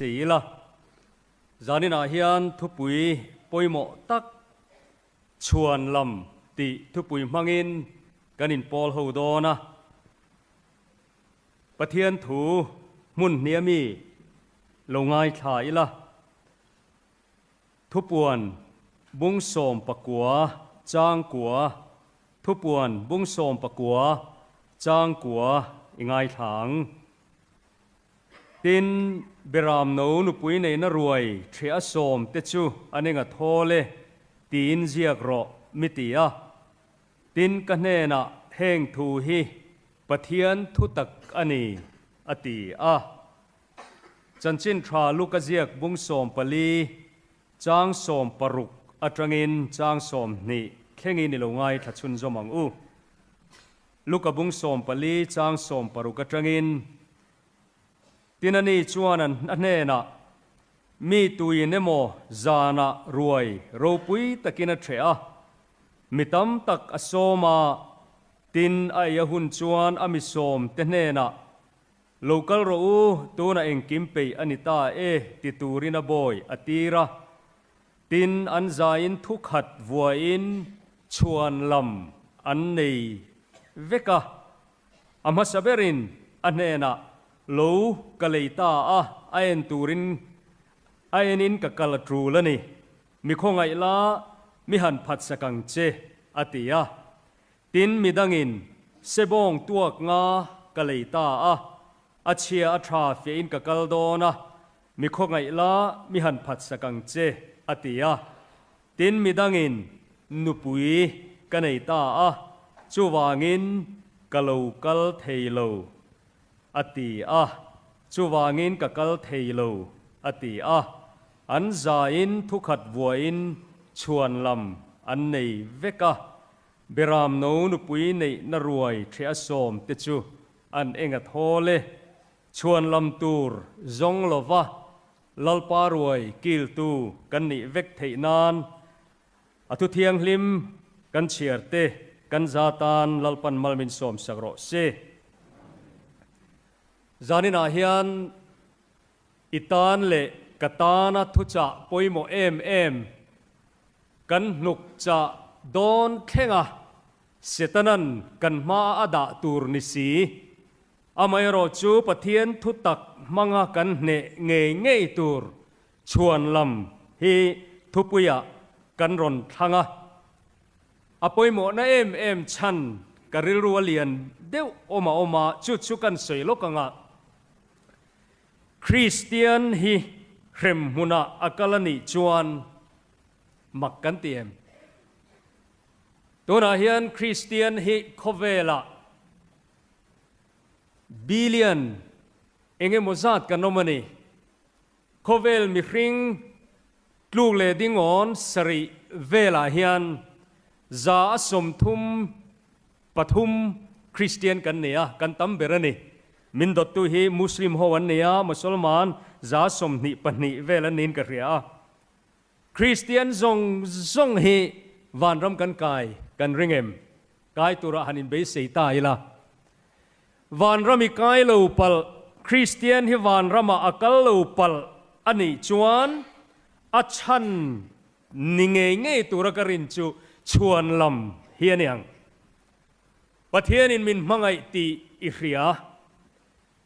สีละจานินาเฮียนทุปุยปอยหมอตักชวนลำติทุปุยมังอินกันอินปอลหูดอนะปะเทียนถูมุนเนียมีลงง่ายถ่ายละทุปวนบุ้งโสมปะกัวจางกัวทุปวนบุ้งโสมปะกัวจางกัวง่ายถังตินเบรามโนนุปุยในนรวยเทียสมเตจูอันนี้ก็ทอเลตีนเจียกรอมิติยาตินกันเนนะแห่งทูฮีปะเทียนทุตักอันนี้อติอาจันจินทราลูกเจียกบุ้งสมปลีจางสมปรุกอัตรินจางสมนี่แข่งอินในลงไงทัชุนจมังอูลูกบุ้งสมปลีจางสมปรุกอัตรินตินันนี่ชวนอันเนนะมีตุยเนโมจานะรวยรูปุยตะกินเถียมิตัมตักอโซมาตินอายหุนชวนอมิโสมเตเนนะโลกลรูตัวน่ะเองกิมเปอันิตาติตูรินาบอยอตีระตินอันใจอินทุกขัดวัวอินชวนลำอันนี้เวกะอามาสเบรินอันเนนะโลกะเลยตาไอเอ็นตูรินไอเอ็นินกะกะละตรูละนี่มีคงไงละมีหันพัดสกังเจอติยาตินมีดังอินเซบงตัวงากะเลยตาอาเชียอาทราเฟียนกะกะลโดนะมีคงไงละมีหันพัดสกังเจอติยาตินมีดังอินนุปุยกันไอตาจูวางินกะโลกะลเทโลอติจูวางินกะกะลเทโลอติอันจาอินทุขัดวัวอินชวนลำอันในเวกะเบรามโนนุปุยในนรวยเทียสมเตจูอันเองทอเลชวนลำตูรจงลวะลลปารวยกิลตูกันนิเวกเทนานอทุเทียงลิมกันเชียร์เตกันซาตานลลปันมัลมินสมสักโรเซจานินาเฮียนอิตานเลกตานาทุจ่าปอยโมเอ็มกันนุกจ่าโดนเข่งเสตนันกันมาอดาตูรนิสีอามายรอจูปะเทียนทุตักมังกันเนเงยเงยตูรชวนลำฮีทุปุยะกันรอนทังอปอยโมนะเอ็มชันกริลรัวเลียนเดี๋ยวโอมาจุกันสวยโลกังคริสเตียนฮีเรมหุนาอักลนิจวนมักกันเตียมตัวนาเฮียนคริสเตียนฮีโคเวลาบิลเลียนเองโมซัดกันนมันนี่โคเวลมิริงลูกเลดิงอนสริเวลาเฮียนจาสมทุมปฐุมคริสเตียนกันเนี่ยกันตั้มเบรนี่มินดตุฮีมุสลิมฮวันเนี่ยมุสลิมานจาสมนิปนิเวลนินกันเรียคริสเตียนจงฮีวันรำกันกายกันริงเอ็มกายตุระหันินเบสเซตายละวันรำมีกายลูปัลคริสเตียนฮีวันรำมาอักลลูปัลอันนี้จวนอัชันนิเงยตุระกรินจูชวนลำเฮียนยังประเทศนินมินมังไอตีอิเรีย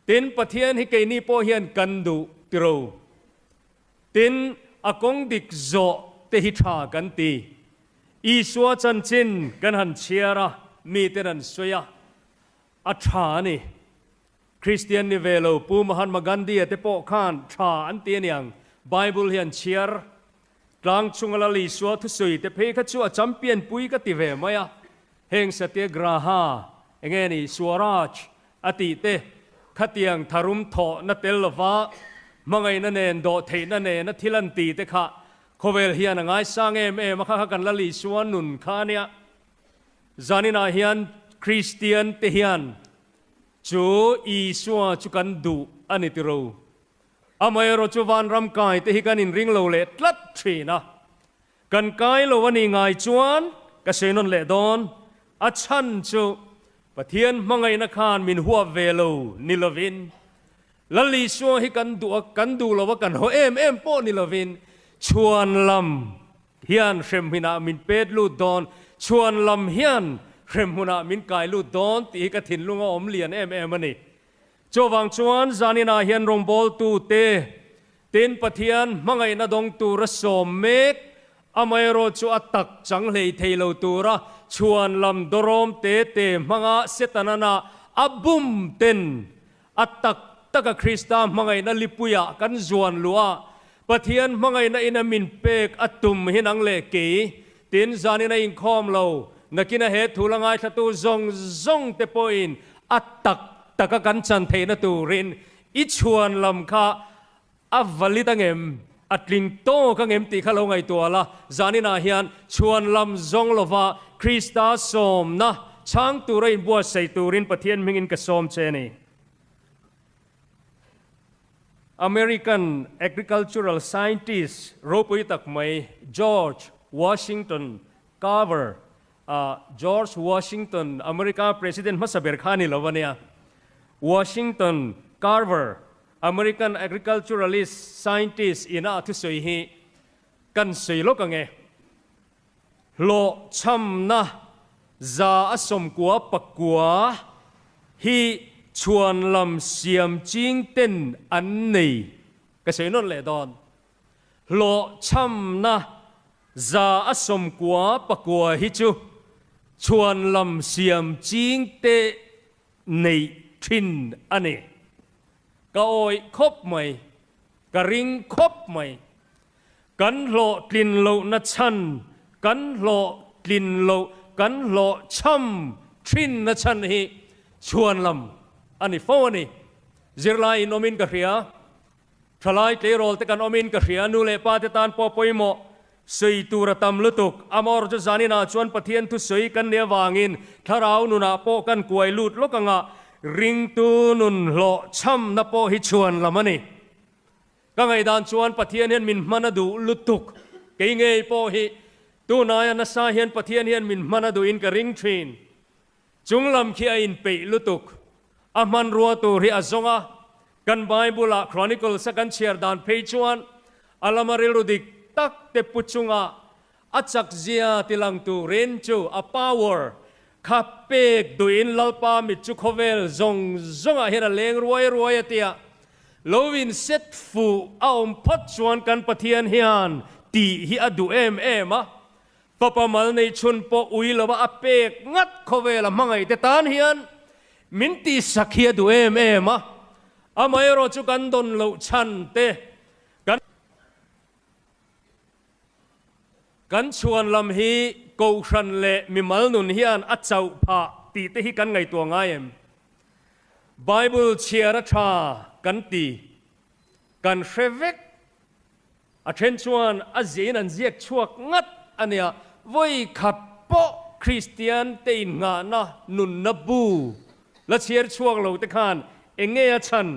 ตินประเทศฮิเกนีโปเฮียนกันดูติโรตินอากงดิกโจเตหิชากันตีอีสัวจันจินกันหันเชียระมีเตนันสวยอัฐานี่คริสเตียนนิเวโลปูมหันมากันดีเตโปขานชาอันเตียนยังไบเบิลเฮียนเชียร์กลางชุงลลีสัวทุสุยเตเพคชัวจัมเปียนปุยกติเวมายเฮงสเตกราฮาเองนี่สวราชอติเตขัดยังทารุมโถนัเตลวะมังไงนั่นเองโดเทนั่นเองนัทิลันตีเตค่ะโคเวลเฮียนง่ายสร้างมาข้ากันละลีสวนนุนข้าเนี่ยจานินาเฮียนคริสเตียนเตเฮียนจูอีสวจุกันดูอันนี้ติรูอามายรจูวันรำกายเตหิกันอินริงโลเลตลัดทรีนะกันกายโลวันนี้ง่ายจวนกเซนนเลดอนอัชันจูปะเทียนมังไงนักขานมินหัวเวโลนิลวิน ละลีชัวให้กันดูเราว่ากันโหเอ็มโป้นี่ละวินชวนลำเฮียนเข็มหินามินเป็ดลูดดอนชวนลำเฮียนเข็มหินามินกายลูดดอนตีกระถินลุงอมเลียนเอ็มมันนี่โจวังชวนจานินาเฮียนรงบอลตูเตเต้นปะเทียนมังไงนาดงตูระสมเมกอเมโรจูอัตักจังเลยเทโลตูระชวนลำดรมเตมังอาเสตนานาอับุมเต้นอัตักตะกคริสตามมังไงนาลิปุยะกันจวนลัวปะเทียนมังไงนาอินามินเปกอัตุมหินังเลกีเต้นจานินาอินคอมเรานักินาเหตุทุลังไอทัตูจงเตปอินอัตักตะกกันจันเทนตูรินอิชวนลำคาอัฟลิตังเอ็มอัดลิงโตกังเอ็มตีข้าลงไอตัวละจานินาเฮียนชวนลำจงลวาคริสตาสมนะช้างตูรินบัวใส่ตูรินปะเทียนมิงินกระสมเชนี American agricultural scientist รูปอิตักไม่ George Washington Carver George Washington อเมริกาประธานาธิบดีมาสเบอร์คานี่ละวันเนี้ย Washington Carver American agriculturalist scientist อินาทุสวยฮีกันสวยโลกังเงโลชัมนะจาอสมกัวปกกัวฮีชวนลำเสียมจิงเต้นอันนี้ก็สวยนั่นแหละดอนโลชัมนะจาอสมกัวปกกัวฮีจูชวนลำเสียมจิงเตนี่ทินอันนี้ก็โอยคบไหมก็ริงคบไหมกันโลกลินโลนัชันกันโลกลินโลกันโลช่ำทินนัชันฮีชวนลำอันนี้ฟ้านี่เจรไลนอมินกะเรียทลายเกลโรลแต่กันอมินกะเรียนูเลปาเตตานปอปอยโมสวยตูระตำลุตุกอามอร์จะจานินาชวนปะเทียนทุสวยกันเนียวางอินทาราวนุนาโปกันกวยลุดลกังะริงตูนุนโลช่ำนับโปฮิชวนละมันนี่ก็ไงดานชวนปะเทียนเฮียนมินมันดูลุตุกเกยเงยโปฮิตูนายนัสาเฮียนปะเทียนเฮียนมินมันดูอินกะริงทรีนจุงลำขี้อินเปลุตุกอามันรัวตูริอาซงะกันไบเบิลครอนิเคิลสักกันเชียร์ดานเพจวันอัลมาริลุดิกตักเตปุจุงะอัจฉริยะติลังตูเรนจูa powerขับเปกดูอินลลปามิจุโคเวลจงอาเฮระเลงรวยเตียโลวินเซตฟูเอาพัดชวนกันปะเทียนเฮียนตีฮิอดูเอ็มะปะปะมัลในชุนปออุยละว่าอเปกงัดโคเวลมังไงแต่ตานเฮียนมินตีสักเฮียดูเอ็มะอามายโรจุกันดนโลชันเตกันชวนลำฮีกูชันเละมิมัลนุนเฮียนอัจฉริยะตีเตฮิกันไงตัวง่ายเอ็มไบเบิลเชียร์ชากันตีกันเชเวกอาเชนชวนอาเจนันเจียกชวกงัดอันเนี้ยไว้ขับโปคริสเตียนเตินงานะนุนนบูและเชียร์ชวกเราแต่ขานเองเงียชัน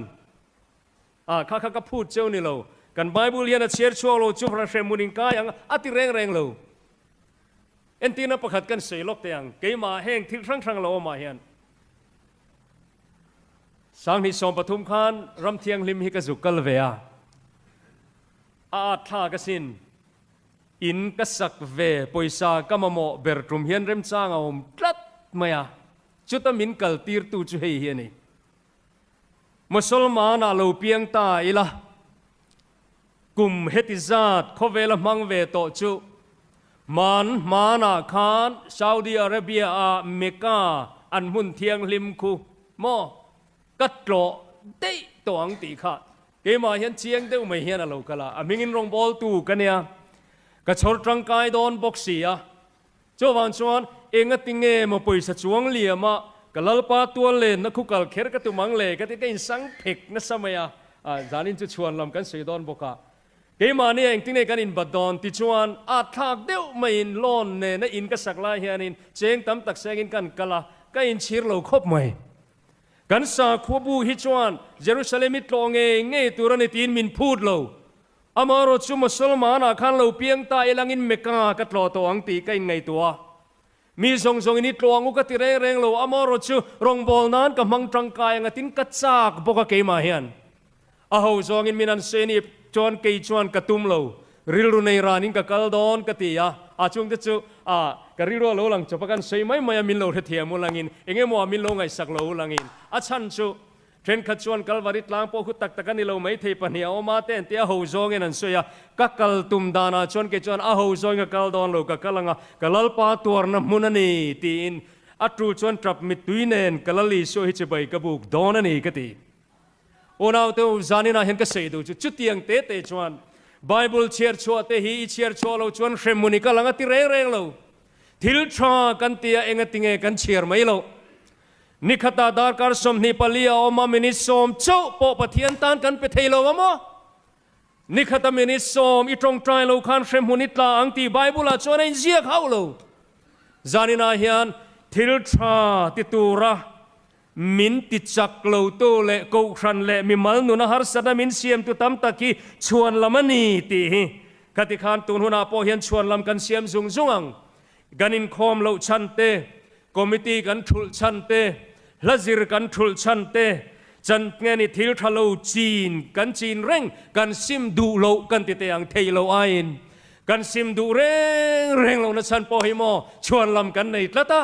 ข้าก็พูดเจ้านี่เรากันไบเบิลเฮียนเชียร์ชวกเราจุพระเชมุนิงกายังอติแรงเราเอ็นตีนับประคัดกันเสียลกแต่ยังเกี่ยมาแห้งทิ้งครั้งเรามาเฮียนสังนิสมปฐุมคานรำเทียงลิมฮิกจุกลเวียอาทากสินอินกษักเวปอยสากมโมเบรตรุมเฮียนเริ่มจ้างเอาตรัดมาจุดมินกัลตีร์ตูจุเฮียนี่มุสลิมานาลูเปียงตาอิละกุมเฮติซาดขเวลมังเวโตจุมันมานาคานซาอุดิอาระเบียเมกาอันมุนเทียงลิมคูโมกัดโลได้ตัวอังตีขาเกมาเห็นเชียงเดียวไม่เห็นอะไรกันละมิงินรงบอลตูกันเนี่ยกระชดร่างกายโดนบกเสียเจ้าวันชวนเองก็ติงเงมาปุยสจวงเลียมากะลลปาตัวเล่นนักคุกลเขรกตุมังเล่ก็ที่กินสังเพ็กนั่นสมัยจานินจะชวนลำกันสีโดนบกเกมาเนี่ยเองติงเงกันอินบัดดอนติชวนอาทากเดียวไม่อินล้นเนี่ยนั่นอินก็สักลายเฮียนินเจงตั้มตักเสกินกันกะละก็อินชีร์เราครบไหมกันสาขบูฮิจวนเยรูซาเล็มิตลงเงยตัวนั้นตีนมินพูดเราอามารถชุมมุสลิมานาขันเราเพียงตาเอลังอินเมกากัตโลตัวอังตีกันไงตัวมีทรงอินิตลวงอุกติเร่งเราอามารถชุรองบอลนั้นกับมังจังกายงตินกัดซากบกเกมาเฮียน aho zongin minan seni chuan kei chuan katum lo rilru nei ranin ka kaldon katia achung te chu ka rilru lo lang chopakan sei mai mai min lo thia mu langin enge mo min lo ngai sak lo langin achan chu tren khat chuan kalvarit lang po khu tak takani lo mai thei pania oma ten te ho zongin an soya ka kal tum dana chuan ke chuan aho zong ka kaldon lo ka kalanga kalalpa torna munani tin atru chuan trap mit tuinen kalali so hi chebai ka buk don ani kati onaw te zanina hen ka sei do chu tiang te te chuan Bible chair chua te hi chair chua lo chuan hremuni ka langa ti reng lo thil tha kan tia enga tinge kan chair mai lo nikhata dar kar som ni palia oma minit som chau po pathian tan kan pe thei lo mo nikhata minit som I trong trai lo khan hremuni tla ang ti Bible a chuan in zia khau lo zanina hian thil tha ti tura min ti chak lo to le ko khan le mi mal nu na harsatna min siam tu tam taki Chhuanlam ani ti kati khan tun huna po hian Chhuanlam kan siam zung zungang ganin khom lo chante committee kan thul chante lazir kan thul chante chan nge ni thil thalo chin kan chin reng kan sim du lo kan ti te ang thei lo ain kan sim du reng lo na chan po hi mo Chhuanlam kan nei tlata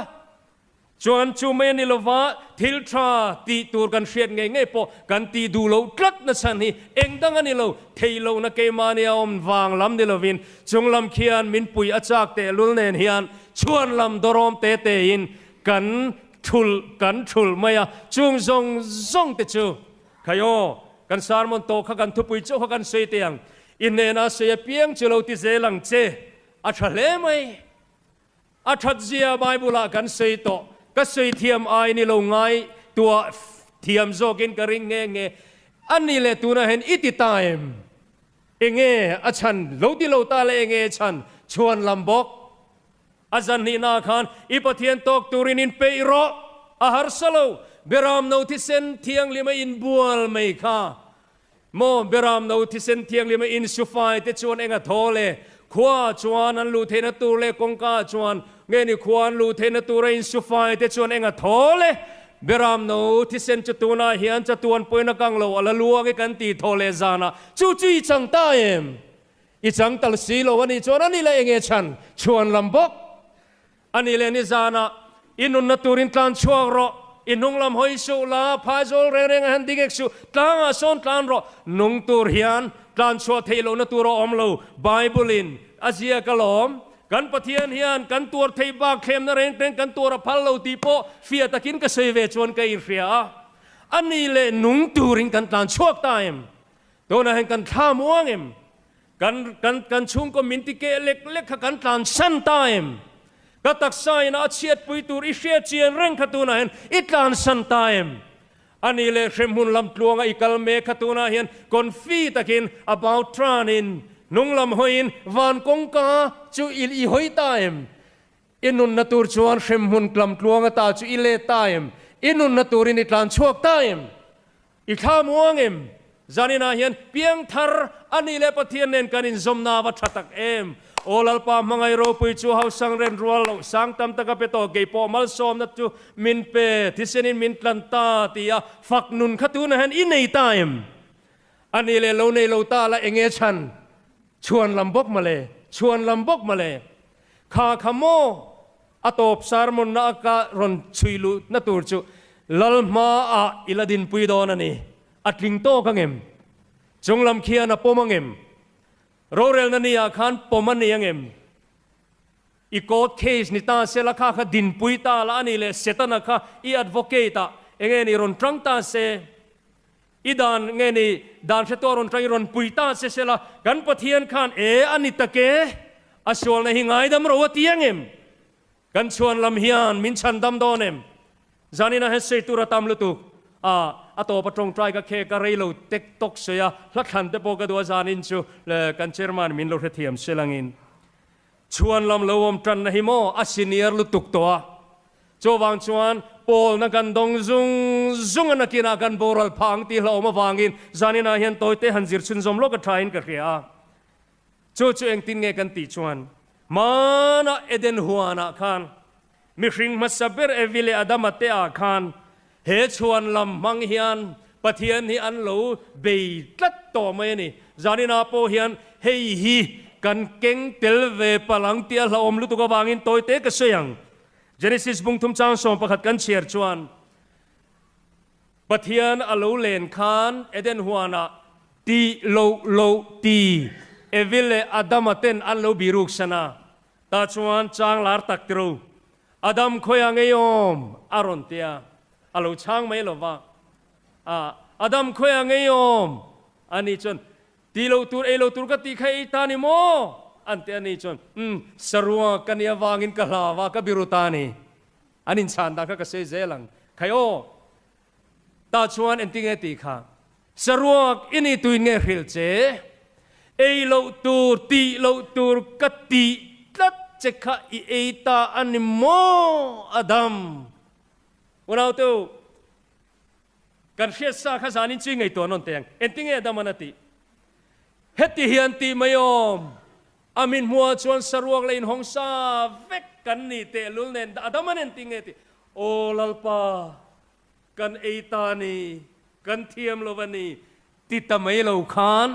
chuan chu me ni lova thil tha ti tur kan hriat nge po kan ti du lo tlat na chan hi engdang ani lo thei lo na ke mani om wang lam ni lovin chunglam khian min pui achak te lul nen hian Chhuanlam dorom te te in kan thul maya chung zong te chu khayo kan sarmon to kha kan thupui chu kha kan sei teang in ne na se piang chulo ti zelang che a thale mai a that zia Bible kan sei to ka sei thiam ai ni lo ngai tua thiam zokin ka ring nge ani le tu na hen iti time enge achan lo di lo ta le enge chan Chhuanlam bok azan ni na khan ipathian tok turin in peiro a harsalo beram no thisen thiang lima in bual mai kha mo beram no thisen thiang lima in sufai te chuan enga thole khwa chuan an lu thena tur le kongka chuan nge ni khwan lu thena tur in sufai te chuan enga thole beram no thisen chatuna hian chatuan poina kang lo ala luang kan ti thole zana chu chi chang ta em I chang tal si lo ani chuan ani la enge chan Chhuanlam bok ani le ni zana inun na turin tlan chuak ro inung lam hoi su la phazol reng han dingek su tlang a son tlan ro nung tur hian tlan chua theilo na tur om lo Bible in azia kalom kan pathian hian kan tur thei ba khem na reng kan tur phal lo ti po fia takin ka sei ve chuan ka in ria ani le nung turin kan tlan chuak time to na hen kan tha muang em kan chung ko min ti ke lek kan tlan san time katak sai na chiat pui tur I hriat chian reng khatuna hen itlan san time ani le Chhuanlamtluanga I kalme khatuna hian konfi takin about tranin nunglam hoin van kongka chu I hoi time inun natur chuan Chhuanlamtluanga ta chu ile time inun naturin itlan chuak time I kha muangem zanina hian piang thar ani le pathian nen kanin zomna wa thatak em olal pa mangai ro pui chu hau sang ren rual lo sang tam taka pe to ge po mal som na chu min pe thisenin min tlanta tia fak nun khatu na han in nei time ani le lo nei lo ta la enge chan Chhuanlam bok male kha khamo atop sarmon na ka ron chuilu na tur chu lalma a iladin pui don ani atling to kangem chunglam khia na pomangem rorel na niya khan pomani angem I court case ni ta se la kha din pui ta la ani le setana kha I advocate ta enge ni ron trang ta se idan nge ni dan se to ron trang ron pui ta se la kan pathian khan ani take asol na hingai dam ro tiangem kan Chhuanlam hian min chan dam donem zanina he se tura tam lutu ato patrong try ka khe ka reilo tek tok soya lakhan te po ka do zanin chu le kan chairman min lo thiam selangin Chhuanlam lowom tran na himo a senior lu tuk to chowang chuan pol na kan dong zung na kina kan boral phang ti lo ma wangin zanina hian toite hanjir chun zom lo ka thain ka khia chu eng tin nge kan ti chuan mana eden huana khan mi hring masaber evile adamate a khan he Chhuanlam mang hian ปะเทียนนี่อันโลเบยตัดต่อมานี่จานินาโปเฮียนเฮฮีกันเก่งเตลเวปลังเตียลอมลุตุกวางอินโตยเตกเสียงเจเนซิสบุงทุมจางส่งประคัดกันเชียร์จวนปะเทียนอโลเลนคานเอเดนหัวนาตีโลตีเอวิเลอดัมเตนอันโลบิรุกชนะตาชวนจางลาร์ตักตรูอดัมคอยงยอมอารอนเตียอโลช่างไม่หรอวะอดัมคอยงยอมอันนี้จนตีโลตูเอโลตูก็ตีใครตานิโมอันเตียนี่จนสรัวกันยาวางินกะลาวากบิรุตานีอันนี้ฉันตาก็เสียเจลังใครโอตาชวนเอ็นติงเอติค่ะสรัวอินี่ตุยเงยหิลเจเอโลตูตีโลตูก็ตีลัดเจค่ะเอตาอันนิโมอดัมวันเอาตัวกันเชียร์ซาข้าสานิจริงไงตัวนนเตียงเอ็นติงเอดัมมันติเฮติเฮียนตีไม่ยอมอามินมัวชวนสรวงเลยหงสาเวกกันนี่เตลุลเนนอดัมมันเอ็นติงเอติโอลัลปากันเอตานีกันเทียมโลวันนี้ติดตามไม่เราขาน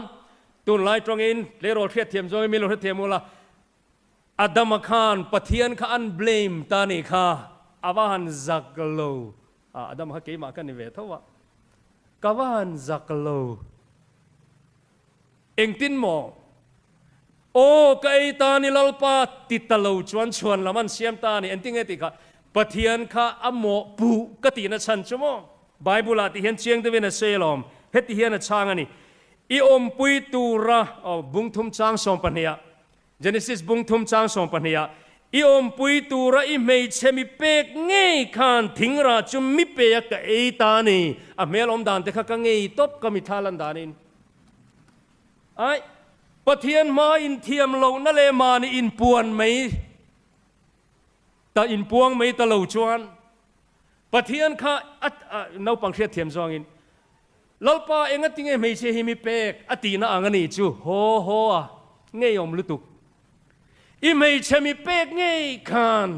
ตุนไล่ตรงอินเลโรเทียเทียมจอยมีโรเทียมมูลาอดัมขานปะเทียนข้าอันเบลมตานีข้าอาวานจักโลอดัมข้าเกี่ยมากันนี่เวทว่ากาวานจักโลเอ็งตินโมโอ้กไอตานีลลปาติดตะโลชวนละมันเสียมตานีเอ็นติงเอติข้าปะเทียนข้าอโมปูกตินะฉันชั่วโมไบเบิลที่เห็นเชียงตะเวนเซลอมเฮติเห็นช่างอันนี้อีอมปุยตูระบุงทุมจางสองปัญญาเจเนซิสบุงทุมจางสองปัญญาอีอมปุยตูระอีเมย์เชมิเปกเงยขานทิ้งราจุมมิเปยกเอตานีเมลอมดานเตะข้าเงยตบก็มิทาลันดานินไอ้ปะเทียนมาอินเทียมลงนั่นเลยมานี่อินปวนไหมแต่อินปวงไหมตะเหลาชวนปะเทียนข้าน้าปังเทียเทียมซองอินลลปาเองติงเอไม่ใช่ฮิมิเปกอตีน่าอันนี้จูโฮเงยอมลุตุกอีไม่ใช่มิเปกเงยขาน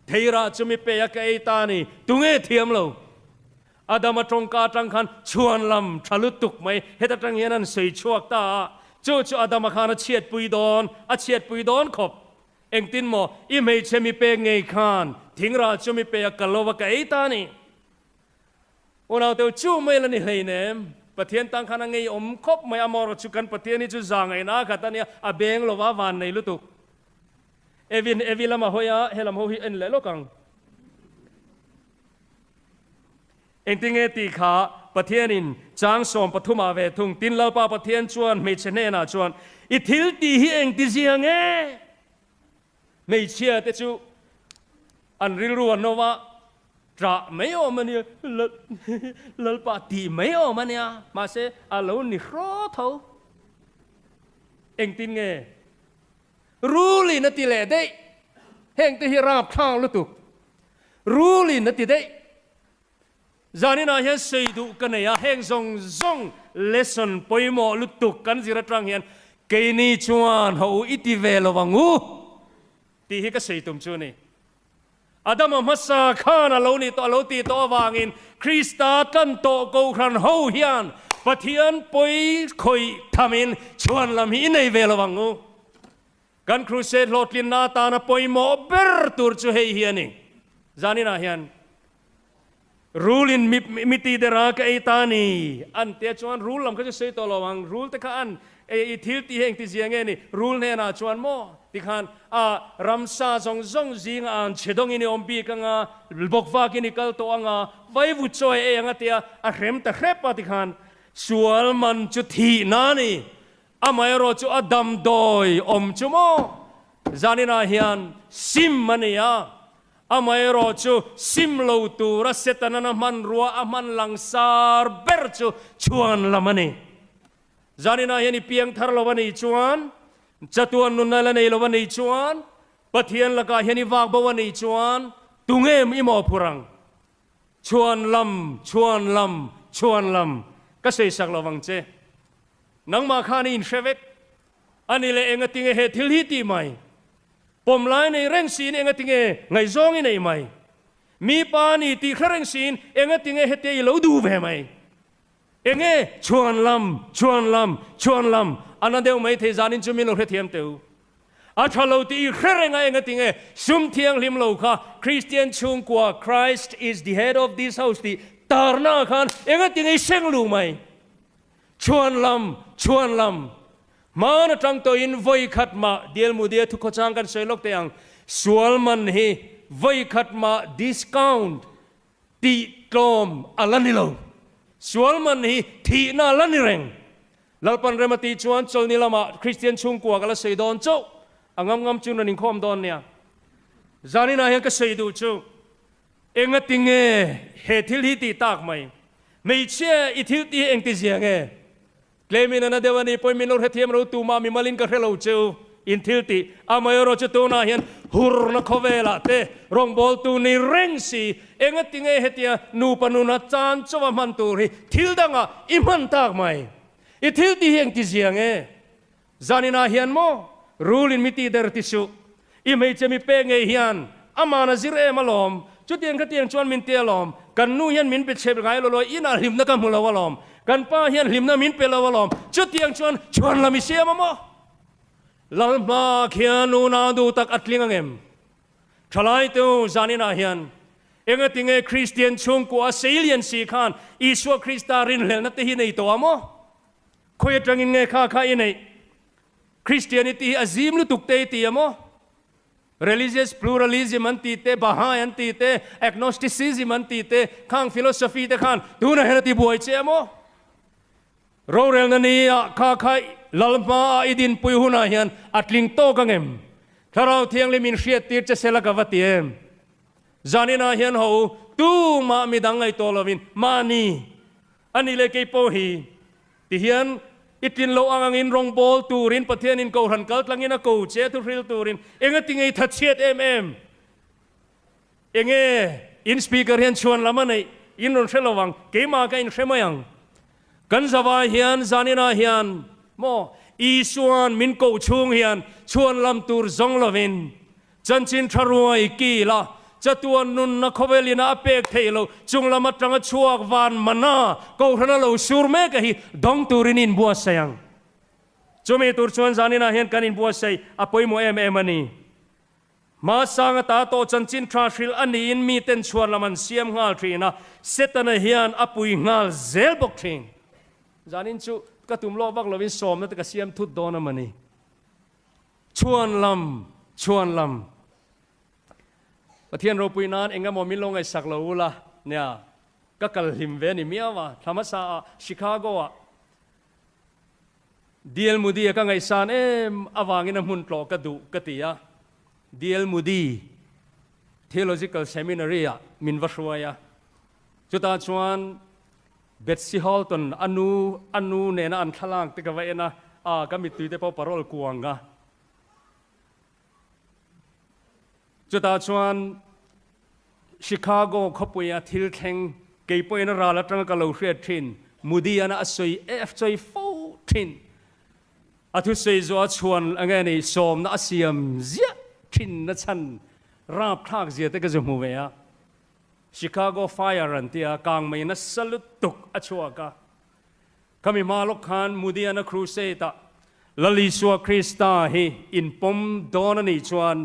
เทระจะมิเปยกเอตานีตุงเอเทียมเราอาดามาตรงกาตรังคันชวนลำทะลุตุกไหมเฮตตรังเยนันใส่ชั่วตาจู่อาดามาขานเฉียดปุยดอนเฉียดปุยดอนขบเองตินโมอีไม่ใช่มิเปกเงยขานทิ้งราจะมิเปยกโลวกเอตานีวันเอาเตัวจู่ไม่ละนี่เลยเนี่ยปะเทียนตั้งขนาดเงยอมคบไม่อมรจุกันปะเทียนนี่จู่จางไงนะขัดตาเนี่ยอาเบงโลวาวันในลุตุกเอวินละมาหอยเฮลามหอยเอ็นเลยโลกังเองติงเอติขาปะเทียนินจางสมปทุมาเวทุงตินเล่าปาปะเทียนชวนไม่เชเนน่าชวนอิทิลตีฮีเองติเสียงเอไม่เชื่อแต่จู่อันริรวนโนวะตราไม่ออกมันเนี่ยลลปาตีไม่ออกมันเนี่ยมาเสอาลูนิโรเท่าเองติงเงรู้ลีนติเลได้เฮงติฮิราบข้างลุตุรู้ลีนติได้จานินาเฮสยดูกันเนี่ยเฮงซงเลสันปอยโมลุตุกันจิระตรังเฮียนเกนีชวนเขาอิติเวลวังูตีฮิก็เสยตุมชูนี่อาดัมมัสสาข้านะเรานี่ตัวเราตีตัววางอินคริสตาตันโตกูครันเฮาเฮียนปะเทียนปอยคอยทำอินชวนลำหินในเวลวังูกันครูเซตโลดลินนาตานะปอยโมเบร์ตูร์จูเฮียนี่จานินาเฮียนรูลินมิตีเดรากไอตานีอันเตียชวนรูลลำก็จะเสยตัวระวังรูลแต่ข้าอันไอทิลตีเฮงตีเสียงเงี้ยนี่รูลเนี่ยนะชวนโมที่ขันรัมซาจงจิงอันเชดงอินิอมปีกังบกฟ้ากินิกัลตัวงไว้วุจอยเองเตียเร็มแต่เร็บปฏิขันส่วนมันจุดที่นั่นนี่ไม่รู้จุดดำโดยจุโมจานินาเฮียนซิมมันเนี่ยไม่รู้จุซิมโลตูรัสเซตันนั้นมันรัวมันลังซาร์เบอร์จุชวนละมันนี่จานินาเฮียนเพียงทาร์ละวันนี้ชวนจัตุวันนุนนั่นละนี่ละวันนี้ชวนปะเทียนละกาเฮียนิวากบวันนี้ชวนตุงเอ็มอิโมพุรังชวนลำก็เสียสักละวังเจนังมาขานี่อินเชเวกอันนี้เลยเองติงเอเฮทิลฮิตีไม่ปมไลในเร่งซีนเองติงเอไงซองในไม่มีปานี่ตีเคร่งซีนเองติงเอเฮตีเหลาดูเวไม่ เองชวนลำอันนั้นเดียวไม่เทจานินจุมิโลเทียมเตียวอาชาโลตีเคร่งไงเองติงซุมเทียงลิมโลค่ะคริสเตียนชุงกว่า Christ is the head of this house ที่ตาร์นาคันเองติงเชงลูไหมชวนลำมาหน้าจังตัวอินไว้ขัดมาเดียลมูเดียทุกคนจังกันสวยลกเตียงสวลมันเฮไว้ขัดมา discount ตีกลมอัลลันนิโลสวลมันเฮทีน่าลันนิเรงลลปันเรมาตีชวนจลนิลามาคริสเตียนชุงกว่ากันละเสยดอนโจงำจุนนิคมดอนเนี่ยจานินาเฮก็เสยดูจูเองติงเฮทิลฮิตีตากไหมไม่เชื่ออิทิลตีเองติเสียงเกลมินันเดวันนี้พอยมินโลเฮเทียมเราตูมามิมาลินก็เฮลโจูอินทิลตีอามายโรจตูนาเฮนฮุรนักเวลาเตรองบอลตูนี่เร่งสีเองติงเฮเตียนูปนุนาจานจวมันตูรีทิลดังอิมันตากไหมอิทิลตีเองติเสียงจานินาเฮียนโมรูลินมิตีเดอร์ติสุอิไม่จะมีเป้งเฮียนอามานาซิเรมาลอมจุดยังก็เตียงชวนมินเตียลอมกันนู่เฮียนมินเป็นเชฟไงลอยอินาหิมนักมุลาวลอมกันป้าเฮียนหิมนักมินเป็นลาวลอมจุดยังชวนลามิเซียมาโมลลมาเขียนูนาดูตักอัดลิงเงมทลายตัวจานินาเฮียนเองติงคริสเตียนชงกัวเซเลียนสีขานอิสวคริสตารินเลนัตหินในตัวโมคุยจังอินเงข้าอินในChristianity azim lu tukte tiamo religious pluralism antite Baha'i antite agnosticism antite khang philosophy te khan tuna henati buai chemo rorel nani kha khai lalma idin puihuna hian atling to kangem tharau thiang le min hriat tir che sela kavatiem zanina hian ho tu ma midangai tolovin mani ani le ke po hi ti hian itin lo angin rong bol turin pathian in ko han kal tlangin a ko che tu ril turin enga tingai thatchet enge in speaker hian chuan lama nei in ron thelawang keima ka in hremayang kan zawa hian zanina hian mo isuan min ko chung hian chuan lam tur zong lovin chanchin tharuai ki la chatuan nun na khovelina apek theilo chunglama tanga chuak van mana ko hana lo surme ka hi dong turin in bua sayang chumi tur chuan zanina hian kanin bua sai apoi mo ani ma sanga ta to chanchin thrashil ani in mi ten chuan laman siam ngal thina setana hian apui ngal zel bok thin zanin chu ka tum lo bak lovin som na ta ka siam thut dona mani chuan lamประเทศเราปุยนานเองก็มองมิลงไอ้สักเราละเนี่ยก็กลิมเวนิเมียวะธรรมศาสตร์ชิคาโกะดีเอลมูดีก็ไงสานอวางินมุนโตกระดูกติยาดีเอลมูดีเทโลจิคอลเซมินารีอะมินวัชวายะจุดตาชวนเบตซีฮอลตันอนุเนี่ยนะอันทลางติกไว้นะก็มีตุยเตปอปารอลกวางกะจุดตาชวนชิคาโกขบวยทิลแข่งเกี่ยปอยนราลัตรังกะโลเรียทินมูดีอันอสวยสวยฟูทินอทุสวยจวดชวนอันนี้สมน่าเสียมเสียทินนั่นฉันราบทากเสียแต่ก็จะมูเวียชิคาโกไฟรันเตียกางไม่นัสลุตุกอชัวกะขมิมาลกขันมูดีอันครูเซตะลลิสัวคริสตาฮีอินปมโดนนี่ชวน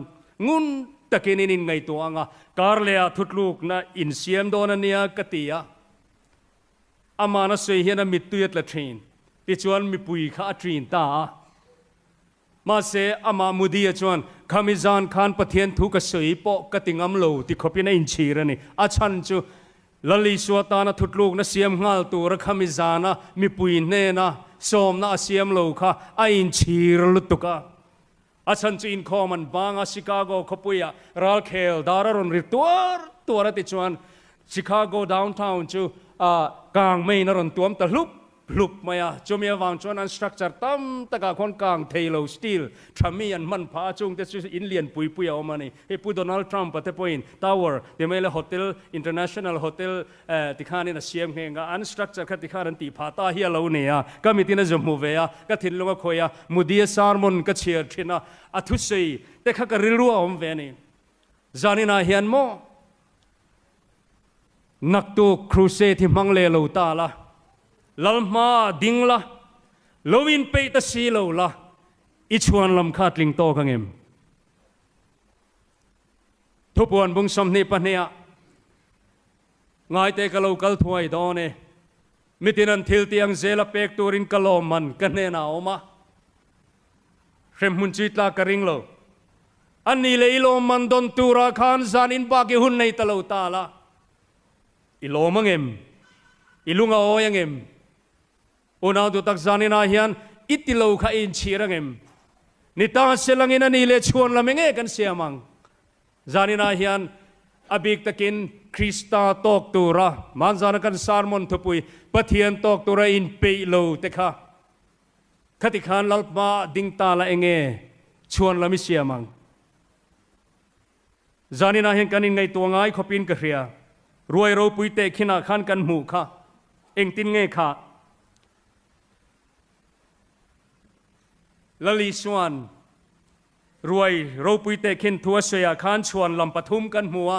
งุนตะเกนินไงตัวงะการเลียทุดลูกนะอินเสียมโดนเนียกติยาอามานะสวยเฮียนะมิตุยตละทรีนที่ชวนมีปุยข้าทรีนตามาเสอามามุดีชวนขมิจานขานปะเทียนทุกสวยปอกติงอัมโลที่ขบินอินชีรนี่อาชันจูลลิสวตานะทุดลูกนะเสียมงาลตัวขมิจานะมีปุยเนนะสมนะเสียมโลค่ะอินชีรลุตุกะอาชันจีนคอมันบางชิคาโกขบุยรัลเคลดารารอนริตัวระติชวนชิคาโกดาวน์ทาวน์จูกลางไม่นรอนตัวมตะลุกมายาจูมีวางชวนอันสตรัคเจอร์ตั้มตะกาคนกลางเทโลสตีลทำมีอันมันพาจงแต่ชูอินเลียนปุยเอามานี่ไอ้ปุยโดนัลด์ทรัมป์ปะเทปอินทาวเวอร์เดี๋ยวไม่เลยโฮเทลอินเตอร์เนชั่นแนลโฮเทลที่ข้านี่นะเสียมเฮงอันสตรัคเจอร์คัดที่ข้ารันตีพาตาเฮียเราเนี่ยก็มีที่นั่นจมูกเวียก็ทิ้งลงก็คอยมุดีสารมนก็เชียร์ที่น่ะอัทุสัยแต่ข้าก็ริรัวอมเวนี่จานินาเฮียนโมนักตัวครูเซที่มังเลโลตาละ ลัลมาดิงละโลวินเปตสีโลละอิชวนลำคาดลิงโตกังเอ็มทุบวนบุงสมนิปเนียง่ายแต่กะโลกัลถวยดอนเนมิตินันทิลเตียงเซลเปกตูรินกะโลมันกันเนนาอมาเรมมุนจิตลากระริงโลอันนี้เลยอิโลมันดอนตูราคานซานินบากิหุนในตะโลตาละอิโลมังเอ็มอิลุงเอายังเอ็มอุณาดูตักซานินาเฮียนอิติโลข้าอินชีรังเอ็มนิตาเซลังอินันนี่เลยชวนละเมงเอกันเสียมังซานินาเฮียนอบิกตะกินคริสตาตอกตูระมันจานกันสารมอนทุปุยปะเทียนตอกตูระอินเปโลเตค่ะคติขานลัลมาดิงตาละเองเอชวนละมิเสียมังจานินาเห็นกันอินไงตัวง่ายขบินกระเรียรวยเราปุยเตขินาขันกันหมู่ค่ะเองตินเงค่ะละลีสวนรวยเราปุยเตขินทัวเสียขันชวนลำปทุมกันหัว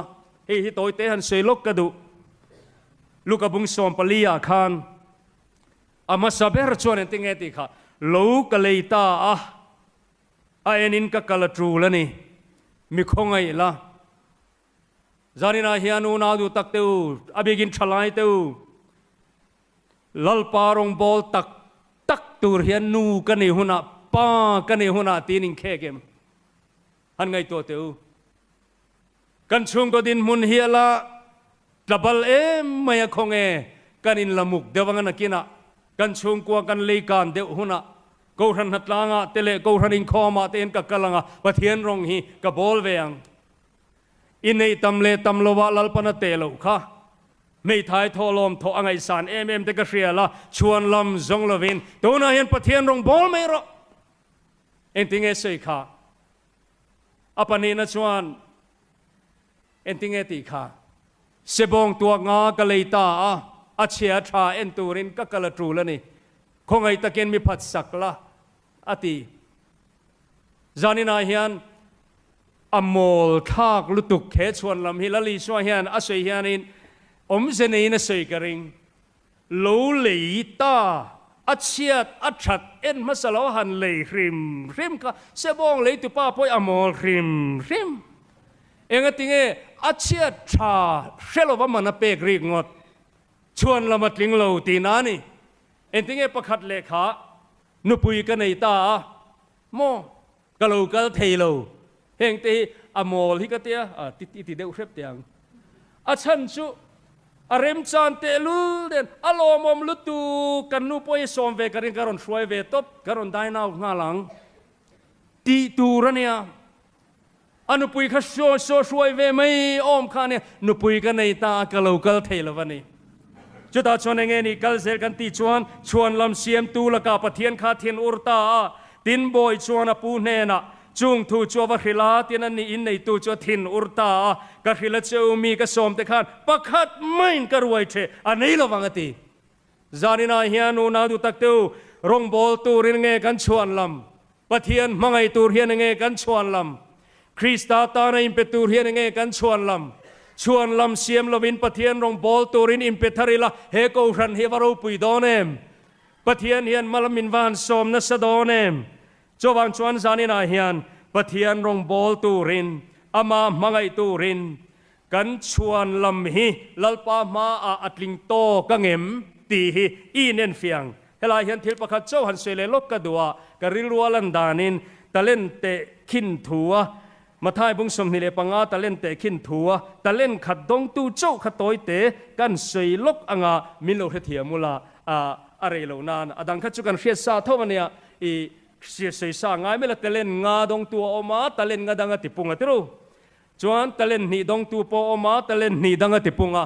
เฮ้ยตัวเตหันเสลกกระดุลูกกบุงสอมปลียขันอามาสเบรชวนเองติงเงติค่ะลูกกะเลยตาเอ็นินกะกะละตรูละนี่มีคงไงละจานินาเฮียนูนาดูตักเตวอบิกินทลายเตวลัลปารองบอลตักตูเฮียนูกันในหุนาป้ากันในหุนาตีนิงเคเกมหันไงตัวเตวกันชุงก็ดินมุนเฮียละดับเบิลไม่คงกันอินละมุกเดวังนักินะกันชุงกว่ากันเลยกันเดวหุนากูรันหัดลางะเตเลกูรันอินคอมาเตนกักกะลังะปะเทียนรองฮีกับบอลเวียงอินในตำเลตำลวะลัลปนเตลค่ะไม่ท้ายทอลมทออังไอสานเตกเรียละชวนลำจงลวินตัวนั้นเห็นปะเทียนรองบอลไม่รอเอ็นติงเอเซค่ะอปนีนชวนเอ็นติงเอติค่ะเสบงตัวงากะเลยตาอาเชียชาเอ็นตูรินกักกะละตรูละนี่คงไอตะเกนมีผัดสักละอติจานินาเฮียนอโมลทากลุตุกเขชวนลำฮิลลีชัวเฮียนอาศัยเฮียนินเสนีนเสยกริงโลลีตาอัจเชียดอัจฉัดเอ็นมาสลาหันเลยริมค่ะเสบองเลยตุป้าพ่อยอโมลริมเองติงอัจเชียดชาเชลว่ามันเปกริงดชวนละมัดลิงโลตีนานี่เอ็นติงประคัดเลขานุปุยกันในตาโมกะโลกะเทโลเฮงตีอโมลฮิกเตียติเดอุเรปเตียงอาชันชุอาเรมจานเตลูเดนอโลมอมลุตูกันนุปอยสอมเวกันริงการอนช่วยเวตบการอนได้นาวงาหลังตีตูระเนี่ยอนุปุยข้าช่วยเวไม่อ้อมข้าเนี่ยนุปุยกันในตากะโลกะเทลวันนี้จุดตาชวนเงนี่กัลเซลกันตีชวนลำเสียมตูละกาปะเทียนคาเทียนอุรตาตินบอยชวนปูเนนะจุงทูจัววะฮิลาตีนันนี่อินในตูจัวทินอุรตากะฮิลาเจอมีกะสมเตคานปักขัดไม่กระรวยเชอันนี้ละวังตีจานินาเฮียนูนาดูตักเตวรงบอลตูรินเงกันชวนลำปะเทียนมังไอตูเฮียนเงกันชวนลำคริสตาตาในอิมเปตูเฮียนเงกันชวนลำเสียมลวินปะเทียนรงบอลตูรินอิมเปทาริละเฮโกรันเฮวารูปุยดอนเอมปะเทียนเฮียนมาลมินวานสมนัสดอนเอมจวันชวนจานินาเฮียนปะเทียนรงบอลตูรินอามามังไอตูรินกันชวนลำฮีลัลปามาอัดลิงโตกังเอ็มตีฮีอีเนนเฟียงเฮลาเฮียนทิลปะคัดเจ้าหันเสเลลกกะดัวกะริลัวลันดานินตะเล่นเตะขินถัวมาท้ายบุงสมนิเลปังอาตะเล่นเตะขินถัวตะเล่นขัดดงตูเจ้าขัดต้อยเตะกันเสยลกอ่างมิโลเทียมุลาอะไรเหล่านั้นอดังขัดจุกันเชียซาเท่ามันเนี่ยเสียเสียสางายไม่ละตะเล่นงาดงตัวออกมาตะเล่นงาดังติปุงอ่ะที่รู้จวนตะเล่นหนีดงตัวปอออกมาตะเล่นหนีดังติปุงอ่ะ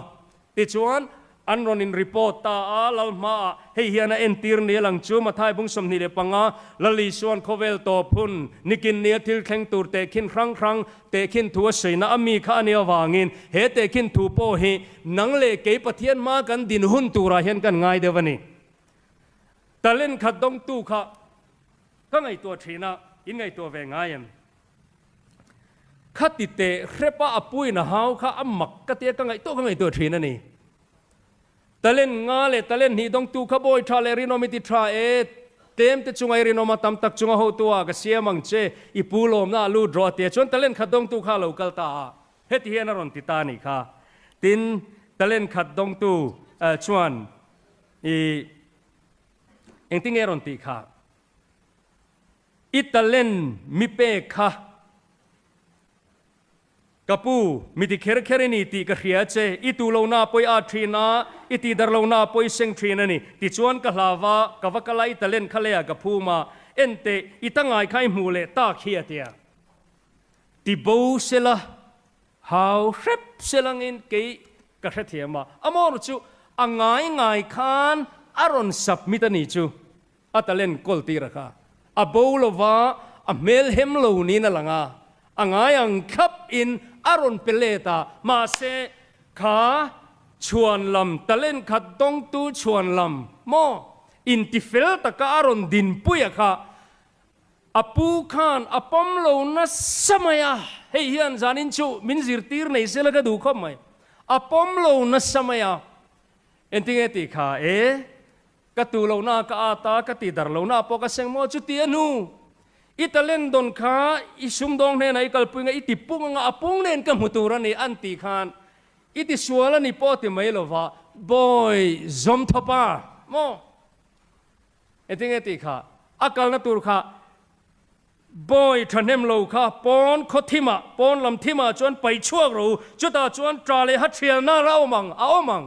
ที่จวนอันรอนินรีพอร์ตตาลามาเฮียนะเอ็นตีร์เนี่ยหลังจูมาท้ายบุงสมนิเลปังอาลลิชวนโคเวลโตพุนนิกินเนี่ยทิลแข่งตูเตะขินครั้งเตะขินทัวเสยนะอมีข้าเนี่ยวางินเฮเตะขินทูโปเฮนังเลเกยปะเทียนมากันดินหุ่นตูราเห็นกันง่ายเดวันนี้ตะเล่นขัดดงตูข้าก็ไงตัวทีนะอินไงตัวเวงง่ายขัดติเตะเรปะอปุยนะฮาวข้าอัมมักกะเตียก็ไงตัวทีนั่นนี่ ตะเล่นงาเลตะเล่นหีดงตูขบอยทราเลริโนมิติทราเอเต็มแต่จุงไอริโนมาตำตักจุงเอาตัวกเสียมังเจอีปูลมน่าลูดรอเตียชวนตะเล่นขัดดงตูข้าเหลากัลตาเฮติเฮนารอนติตานี่ค่ะตินตะเล่นขัดดงตูชวนอีเอ็งติงเอรอนติค่ะอิตาเล่นมิเปค่ะกับปูมิติเคเรนีตีกระเขียเจอิตูโลนาปอยอาทรีนาอิติดาร์โลนาปอยเซงทรีนันนี่ติจวนกะลาวะกะวะกะไลอิตาเล่นคะเลอะกับปูมาเอ็นเตอิตั้งไงใครมูเลตาเขียเตียติโบเซลาฮาวเรปเซลังอินเกยกระเทียมาอมอรุจูอังไงคานอารอนสับมิตานิจูอัตาเล่นกอลตีระค่ะอโบลวาอเมลเฮมโลนีนั่นละงาอังไงอังคับอินอารอนเปเลตามาเซขาชวนลำตะเล่นขัดตงตูชวนลำโมอินติเฟลตะกะอารอนดินปุยค่ะอปูขานอปมโลนัสสมัยเฮียนจานินจูมินซิรตีร์ในเซลกะดูขบไหมอปมโลนัสสมัยเอ็นติเงติค่ะกะตูโลนากะอาตากะติดารโลนาปอกะเซงโมจุติอนูอิตาเล่นดนขาอิสุมดองเนนไอกลปุงอิติปุงงะอปุงเนนกะมุตูรันอันติขานอิติสวลนิปอติไมโลวาบอยซอมทปาโมเอติเงติค่ะอากาลนตูรค่ะบอยทันเนมโลค่ะปอนคทิมาปอนลำทิมาจวนไปชั่วรูจุดาจวนตราเลหัตเทียนนาเรามังเอามัง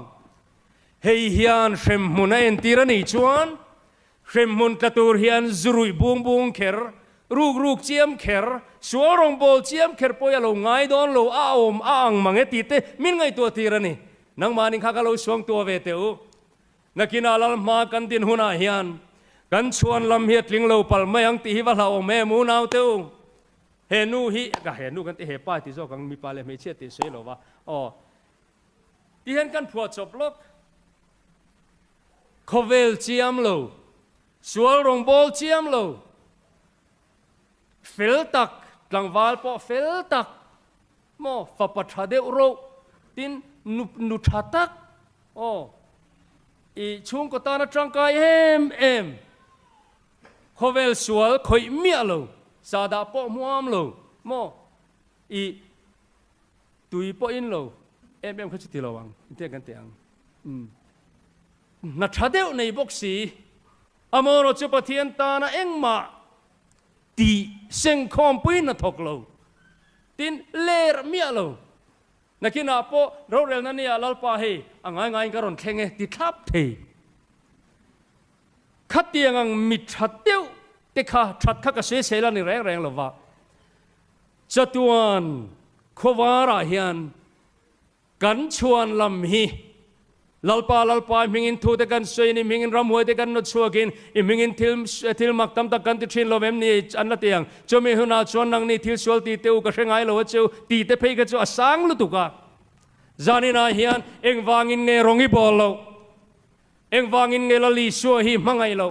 เฮียนเชมมุนเอ็นตีรันอีจวนเชมมุนตะตูร์เฮียนจรุยบุงบุงเขรรูกเจียมเขรสวรองบอลเจียมเขรปอยาโลไงดอนโลอาอมอาอังมังเอติเตมินไงตัวตีรันนี่นังมานิข้ากะโลสวงตัวเวเตอนักกินาลลมากันดินหุนาเฮียนกันชวนลำเฮียตลิงโลปัลไม่ยังตีว่าเราแม่มูนาวเตอเฮนูฮิกะเฮนูกันตีเฮป้ายที่โซกังมีปาเลไม่เชื่อตีเสโลว่าอ๋อที่เห็นกันผัวจบลกขเวลเจียมโลสวลรงบอลเจียมโลเฟลตักหลังวาลปอเฟลตักโมฟปัทเดโรตินนุทัตักโออีช่วงก็ตานะจังกายเอ็มขเวลสวลคอยเมียโลซาดาปอมัวมโลโมอีตุยปออินโลเอ็มเขาจะตีระวังเตียงกันเตียงนัทเดียวในบกสีอมรจุปเทียนตานะเอ็งมาตีเซ็งคอมปุยนัทกโลตินเลร์เมียโลนักกินอาโปเราเรื่องนั้นเนี่ยลัลปาเฮอังไงกันรอนแข่งติดทับเทขัดเตียงมิทัดเดียวแต่ข้าทัดข้ากระเสียเสลนี่แรงหรอวะจัตุวันขวาราเฮียนกันชวนลำฮีลัลปามิงินทูเตกันสวยนี่มิงินรำหัวเตกันนชัวกินมิงินทิลมักตำตะกันติชินโลเวมนี่อันละเตียงจมีหุนาชวนนังนี่ทิลสวลตีเตวกระเชงไงโลวะเจ้าตีเตเพยกระเจ้าสังลุตุกะจานินาเฮียนเอ็งวางินเงรองอีบอลโลเอ็งวางินเงลลีชัวฮีมังไงโล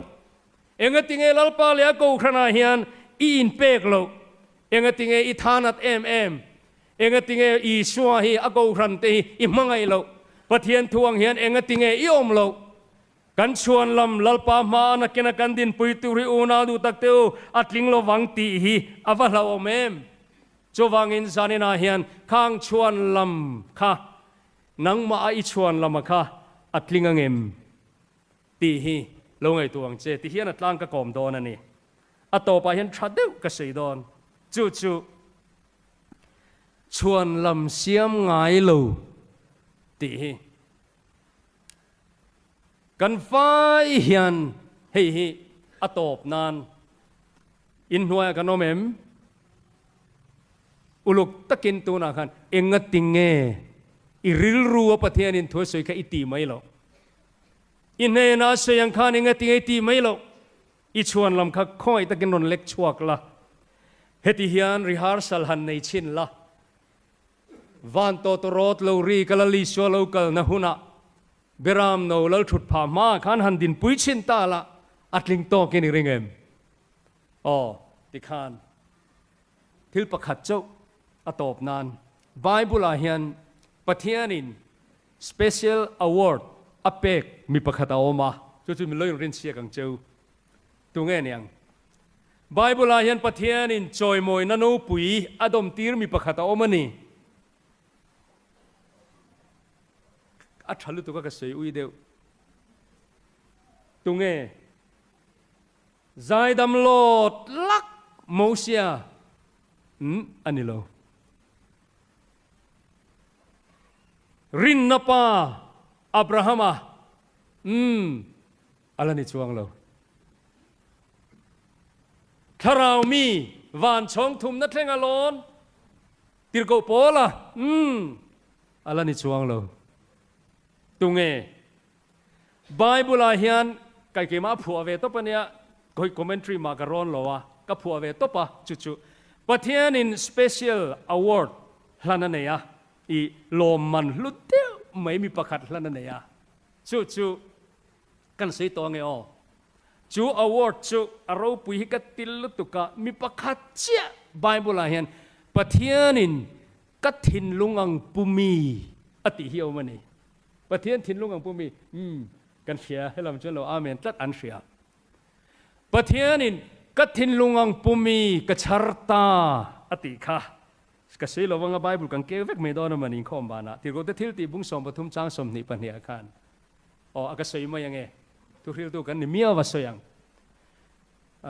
เอ็งติงเงลัลปาเลียกูขนาเฮียนอินเปกโลเอ็งติงเงอิธานัดเอ็มเอ็งติงเงอีชัวฮีอกูขนันตีอิมังไงโลปะเทียนทวงเฮียนเองติงเอียมโลกันชวนลำลัลปามานักกินกันดินปุยตุริอูนาดูตักเตวอัดลิงโลวังตีฮีอวะลาอเมมจวังอินซานินาเฮียนข้างชวนลำค่ะนังมาอีชวนลำค่ะอัดลิงเงมตีฮีลงไอตัวงเจตีเฮียนอัดลังกะกอมโดนนี่อัตโตไปเฮียนชัดเดวกะเสยโดนจู่ชวนลำเสียมไงโลตีกันไฟเฮียนเฮอตบนานอินหัวกันโนเมมอุลุกตะกินตัวนักันเอ็งติงเงอิริลรัวปะเทียนินทัวสวยแค่อิตีไม่หรอกอินเนน่าเสียงข้านิงติงอิตีไม่หรอกอิชวนลำคักค่อยตะกินนนเล็กชวกละเฮติเฮียนริฮาร์สัลหันในชินละวันโตตรอดโลรีกลลีชัวโลกลนะหุนะเบรามโนลชุดผามาขันหันดินปุยชินตาละอัดลิงโตกินริงเอ็มอ๋อติขานทิลประคัดเจ้าอตบนานไบเบิลอาเฮียนปะเทียนิน special award อเปกมีประคตาอมาจุดๆมันเลยเรียนเชียกังเจ้าตัวเงี้ยเนี่ยไบเบิลเห็นประเทศนินจอยมวยนันโอปุยอดมตีรมีประคตาอมานี่อัดฉลุตัวก็เสียอุยเดียวตัวเงี้ยใจดำโลดลักโมเสียอันนี้เรารินนปาอับราฮัมอะไรนี่ช่วงเราถ้าเรามีวานช่องทุ่มนัดเทงอลอนติรโกโปล่ะอะไรนี่ช่วงเราตุงเอไบเบิลเฮียนไก่เกี่ยมาผัวเวตปะเนี่ยก็คอมเมนทรีมาการอนเราวะก็ผัวเวตปะจุดๆประเทศนินสเปเชียลอวอร์ดฮลานันเนียอีโลมันลุดเดียวไม่มีประคัดฮลานันเนียจุดๆกันสีตัวเงาจูอวอร์ดจูอารมณ์ปุยกัดติลตุกะมีประคัดเจ้าไบเบิลเฮียนประเทศนินกัดทินลุงังปุมีอติเฮียวมันนี่ประเทศทินลุงังปุมีกันเสียให้เราช่วยเราอาเมนตัดอันเสียประเทศนินกัดทินลุงังปุมีกัจฉรตาอติค่ะก็เสียเราว่างไบเบิลกันเกี่ยวกับไม่ได้นะมันนี่ข้อมบานะที่เราได้ทิลตีบุ้งสมปฐุมจ้างสมนิปัญญาการก็เสียมาอย่างไงทุกทีตัวกันนี่มีอะไรสักอย่าง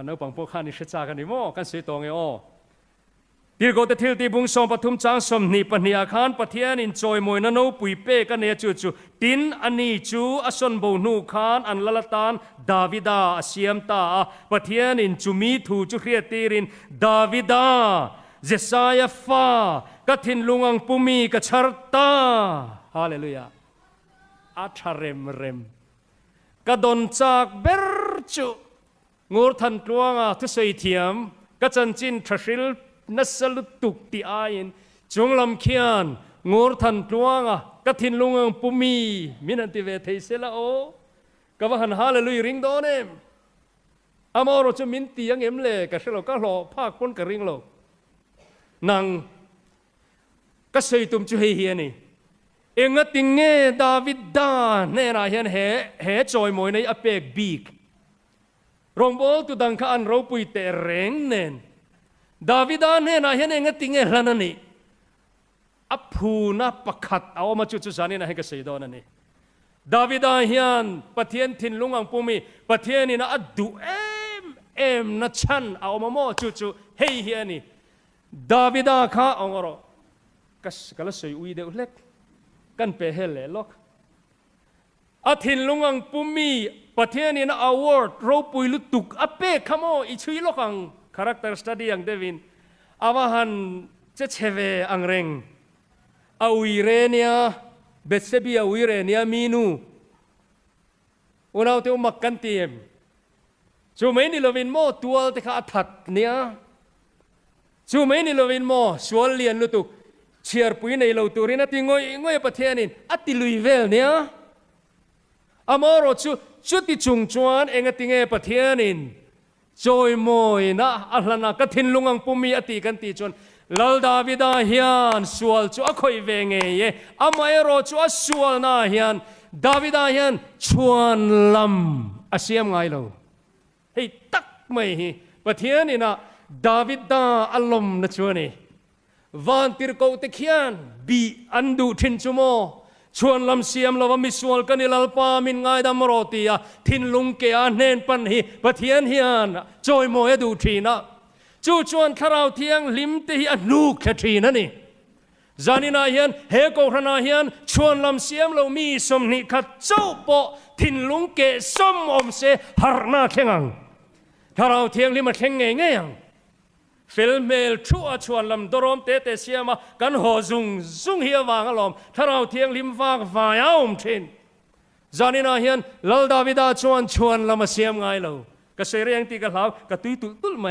นักปังพวกข้านี่เชื่อใจกันนี่มั้งกันเสียตัวไงที่เราได้ทิลตีบุ้งสมปฐุมจ้างสมนิปัญญาการประเทศนินจอยมวยนั่นเอาปุยเป้กันเนี่ยจู่ๆตินอันนี้จู่อสนบูนูขานอันละตานดาวิดาเสียมตาประเทศนินจูมีถูจุเรียตีรินดาวิดาเจสายฟ้ากัทินลุงังปุมีกัจฉรตาฮาเลลูยาอัชเรมกระดนจากเบรจุงูทันตวงทุสัยเทียมกัจันจินทศิลนัสลุตุกติอายินจงลำเขียนงูทันตวงกัทินลุงังปุมีมินันติเวทเสละโอกะว่าหันฮาเลลูยริงโดเนมอามอรจะมินตียังเอ็มเลยกะเสละก็หล่อภาคพ้นกะริงโลนังก็เสยตุมจุเฮียนี่เองติงเงดาวิดดาเนราเฮียนเหจอยมวยในอเปกบีกรองบอลตุดังข้าอันเราปุยเตเรงเนนดาวิดาเนราเฮียนเองติงเงลันนี่อภูนาประคัดเอามาจุดสุดสานี่นะให้ก็เสยดอนันนี่ดาวิดาเฮียนประเทศทินลุงังปุมีประเทศนี่นะอดูเอ็มนัชันเอามาโมจุเฮียนี่ดาวิดาข้าองค์รก็ละสวยอุยเดอุเล็กกันเปเฮเลล็อกอาทินลุงังปุมีประเทศนี้นะอวอร์ดเราปุยลุตุกอเปะขโมอิชุยล็อกอังคาแรคเตอร์สตัดดี้อังเดวินอาวาหันเจเชเวอังเรงอาวิเรเนียเบสเซบีอาวิเรเนียมีนูวันเอาเตอมักกันเตียมจูไม่นิลวินโมตัวเตข้าทัดเนี่ยจูไม่นิลวินโมสวลเลียนลุตุกเชียร์ปุยในเราตัวนี้นะที่ง่อยประเทศนี้อัติลุยเวลเนี่ยอามารชุดที่จุงจวนเองติงเอประเทศนี้จอยมอยนะอัลลานะก็ทิ้งลุงังปุมีอติกันตีจนลลดาวิดาเฮียนสวลชัวคอยเวงเออามาเอโรชัวสวลนาเฮียนดาวิดาเฮียนชวนลำอาเซียมไงเราเฮ้ยตักไม่ประเทศนี้นะดาวิดาอารมณ์นะชวนนี่วันที่เราตะเคียนบีอันดูทินจุโมชวนลำเสียมเราว่ามิสวลกันนี่ลลปามินง่ายดามโรตียทินลุงเกียเนนปันฮีประเทียนเฮียนจอยโมยดูทีนะจู่ชวนข้าเราเทียงลิมตีอนูแค่ทีนั่นนี่จานินาเฮียนเฮโกรนาเฮียนชวนลำเสียมเรามีสมนิขัดเจ้าปอทินลุงเกสมอมเสหาร์นาเข่งข้าเราเทียงลิมาเข่งเงี้ยฟิลเมลชัวชวนลำดรมเตเสียมากันหัวซุงเฮียวางอารมณ์ถ้าเราเทียงลิมฟากฝ่ายเอาทินจานินาเฮียนลลดาวิดาชวนลำเสียมไงเราก็เสียเรียงตีกันแล้วก็ตุยไหม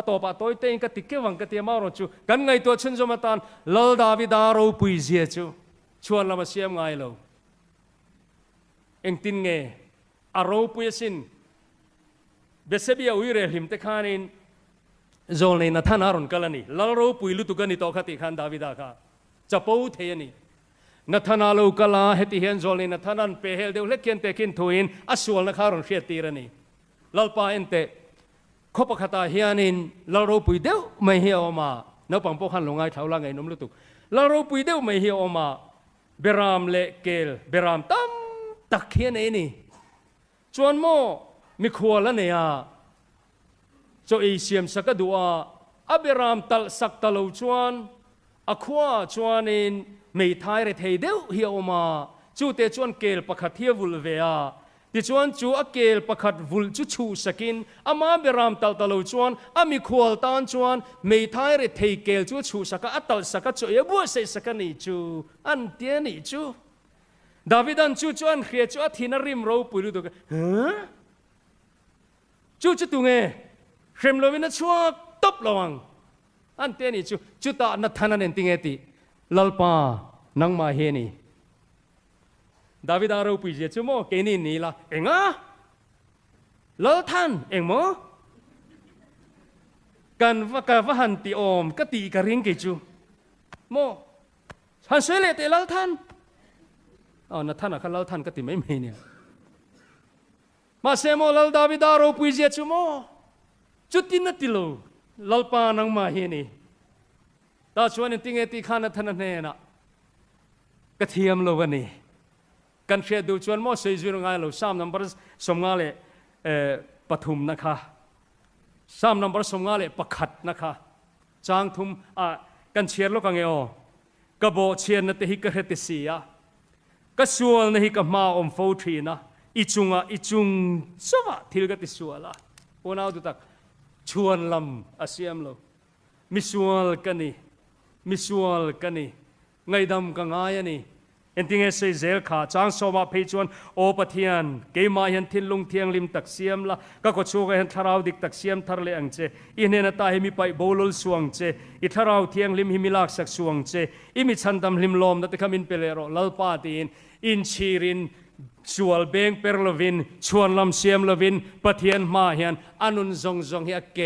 ต่อไปตัวเต็งก็ติดเกี่ยวกับเตียมารจูกันไงตัวชนจมาตันลลดาวิดาเราปุยเสียจูชวนลำเสียมไงเราเองตินเงอารมณ์ปุยสินเบสเบียวิเรหิมเตคานินโจลในนัทนารอนกัลนี่ลลรูปุยลุตุกันนี่ตอกติขันดาวิดาค่ะจะปูเทียนี่ นัทนาลูกลาเฮติเฮนโซลินนัทนันเปเฮลเดวเล็กเคียนเตคินทุอินอสวลนักฮารอนเชียตีระนีลลปาเอนเตขบขตาเฮียนินลารูปุยเดวไม่เฮียออกมานับปังพวกขันลงไงเท่าละไงนุ่มลุตุกลารูปุยเดวไม่เฮียออกมาเบรามเลเกลเบรามตั้มตักเฮียนเอนี่จวนโมมีขวละเนี่ยโจเอเซียมสักดัวอับรามตัลสักตะลูจวนอขวาจวนินไม่ทายเรทเดียวเฮียออกมาจูเตจวนเกลประคัดเทียวุลเวียติจวนจูอเกลประคัดวุลจูชูสกินอามาเบรามตัลตะลูจวนอามีขวลตานจวนไม่ทายเรทเกลจูชูสกัดอัตตัลสกัดจูเอบัวเซสกัดนี่จูอันเตียนี่จูดาวิดันจูจวนเขียจูอธินาริมเราปุยดูตัวกันจูจุตุงเอเข็มโลวินชัวตบระวังอันเตียนี่จูตานัทนันเอนติงเอติลลปานังมาเฮนี่ดาวิดาเราปุยเจจูโมเกนี่นี่ละเอ็งอ่ะลลทันเอ็งโมกันว่าหันติอมก็ตีกระริงกิจูโมฮันเสเลเตลลทันอ๋อนัทนันขันลลทันก็ตีไม่มีเนี่ยมาเซโมลลดาวิดาเราปุยเจจูโมจุดที่นัดติโลลลปานังมาเฮนี่ตาชวนติงเอติขานัทนันเนนะกระเทียมโลวันนี้กันเชียดูชวนมอเซจูงไงโลสามนัมเบอร์สมงาเลปฐุมนะคะสามนัมเบอร์สมงาเลประคัดนะคะจางทุมกันเชียร์โลกังเอโอกระโบเชียร์นัตหิกเรติเสียก็ส่วนนัตหิกมาอมโฟทรีนะอีจุงสวะทิลกติส่วนละโอนาดูตักชวนลำอาเซียมโลมิสวลกันนี่ไงดำกังไงนี่เอ็นติงเอเซเซลขาจางสมาเพจวนโอปะเทียนเกมายันทินลุงเทียงลิมตักเสียมละก็กดชูกันทาราวดิกตักเสียมทารเลอังเจอินเนนตาเฮมิไปโบลุลสวงเจอิทาราวเทียงลิมฮิมิลักสักสวงเจอิมิชันดำลิมลมนัตขมินเปเลโรลลปาตีนอินชีรินสวลเบงเปรลวินชวนลำเสียมลวินปะเทียนมาเฮียนอนุนซงเฮียเก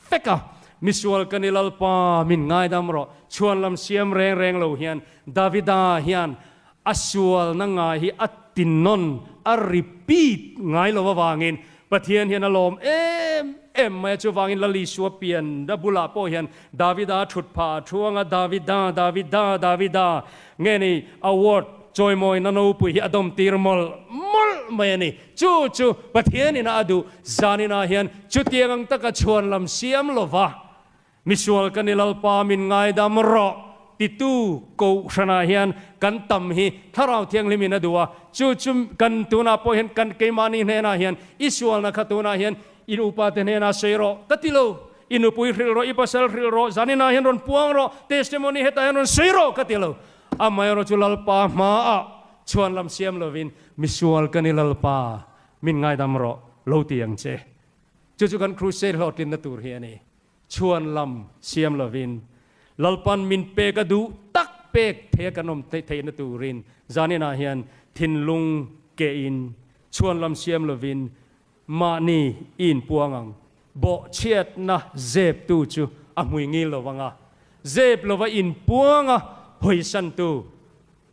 เฟกะมิสวลกันนิลลปามินง่ายดำรอชวนลำเสียมแรงเหลาเฮียนดาวิดาเฮียนอสวลนังง่ายฮิอัตตินนนอาริปีดง่ายเหลาวางอินปะเทียนเฮียนอารมณ์มาจะวางอินลลีชัวเปียนดับบุลาโปเฮียนดาวิดาชุดผ่าช่วงดาวิดาเงี้ยนี่อวอร์ดจอยมอยนันอุปุยอดมตีรมอลไม่นี่จูปะเทียนี่นะอดูจานินาเฮียนจุดเตียงตะกะชวนลำเสียมโลวะมิสวลกันนิลลปามินไงดามรอติตูกูชนะเฮียนกันตัมฮีถ้าเราเทียงลิมินดูว่าจูกันตูนาโปเห็นกันเกมานีเนนาเฮียนอิสวลนักตูนาเฮียนอินุปาเตเนนาเซโรตัติโลอินุปุยริลโรอิปัสเซลริลโรจานินาเฮียนรอนพวงโรเทสติโมนีเฮตาเฮียนรอนเซโรกัติโลอามายโรจุลลปามาชวนลำเสียมลวินมิสวลกันนิลลปามินไงดามรอโลตียงเจจูกันครูเซลอตินนตูร์เฮียนี่ชวนลำเสียมลวินลลปันมินเปกดูตักเปกเทกันนมเทนตูรินจานินาเฮียนทินลุงเกอินชวนลำเสียมลวินมานีอินปวงังบ่เชียดนะเจ็บตูจูอามุยงิลวังะเจ็บลวะอินปวงะหอยสันตู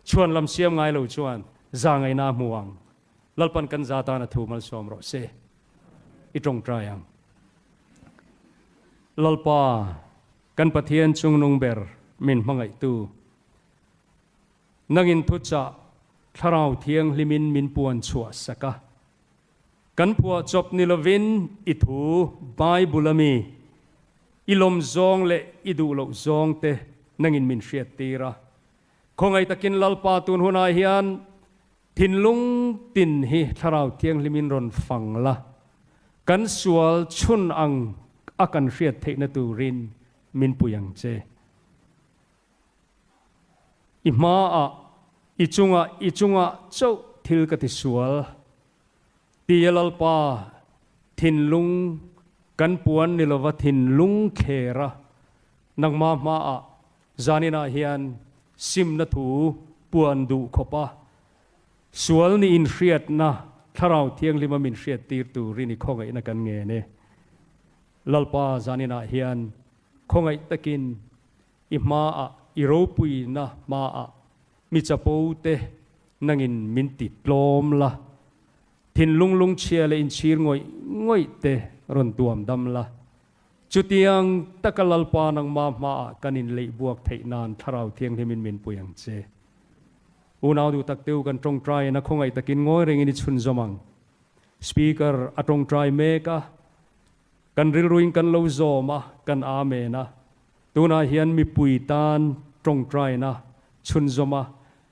ชวนลำเสียมไงเราชวนจางไงนาม่วงลลปันกันจาตานะทูมัลสอมรอเซอิตรงตรายังลลปากันปะเทียนจุงนงเบอร์มินมังไอตูนังอินทุจ่าทาราวเทียงลิมินมินปวนชัวสกะกันพัวจบนิลวินอิทูไบบุลมีอิลมซองเลอิดูโลซองเตนังอินมินเชียตีระคงไอตะกินลลปาตุนหุนายฮันทินลุงตินฮีทาราวเทียงลิมินรอนฟังละกันสวลชุนอังอากันเชียเทนตูรินมินปุยังเจอิมาอิจุงะเจ้าทิลกติสวลตียลลปาทินลุงกันปวนนิลวะทินลุงเคระนังมาจานินาเฮียนซิมนทูปวนดูขปะสวลนี่อินเชียดนะถ้าเราเทียงลิมมินเชียดตีตูรินิคงไอนักันเงเนลลปาจานินาเฮียนคงไอตะกินอิมาอิโรปุยนะมา mi chapote nangin min ti tlom la thin lung chia le in chir ngoi te ron tuam dam la chutiang takalalpa nang ma kanin lei buak thei nan tharau thiang himin min puyang che unaw du tak teu kan trong try na khongai takin ngoi reng ini chun zomang speaker atong try meka kan ril ruing kan lo zoma kan amena tuna hian mi puitan trong try na chun zoma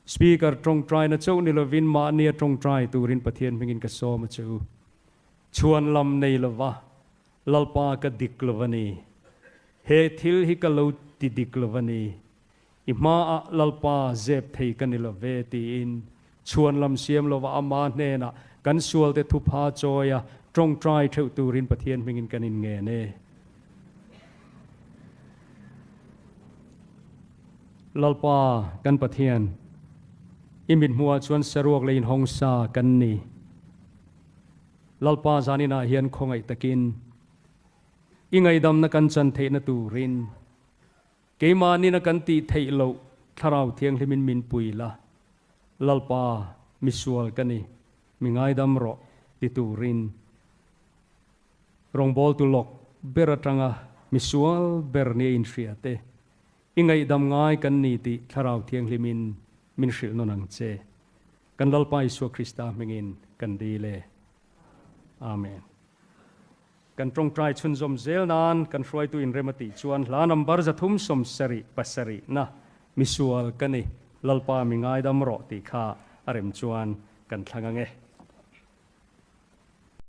speaker trong try na chau ni lovin ma nia trong try turin pathian mingin ka so ma chu Chhuanlam nei lova lalpa ka diklovani he thil hi ka lo ti diklovani ima a lalpa zep thei kan ni love ti in Chhuanlam siam lova ama ne na kan sual te thu pha choya trong try theu turin pathian mingin kanin nge ne lalpa kan pathian imin mua chuan saruak lein hongsa kan ni lalpa zanina hian khongai takin ingai dam na kan chan thei na turin keima ni na kan ti thei lo tharau thiang hlimin min puila lalpa misual kani mingai dam ro ti turin rong bol tu lok beratanga misual berni in riate ingai dam ngai kan ni ti tharau thiang hlimin min hril no nang che kan lalpa Isu Krista mingin kan dile amen kan trong trai chun zom zel nan kan hroi tu in remati chuan hla number za thum som sari pasari na misual kani lalpa mingai dam ro ti kha arem chuan kan thlangange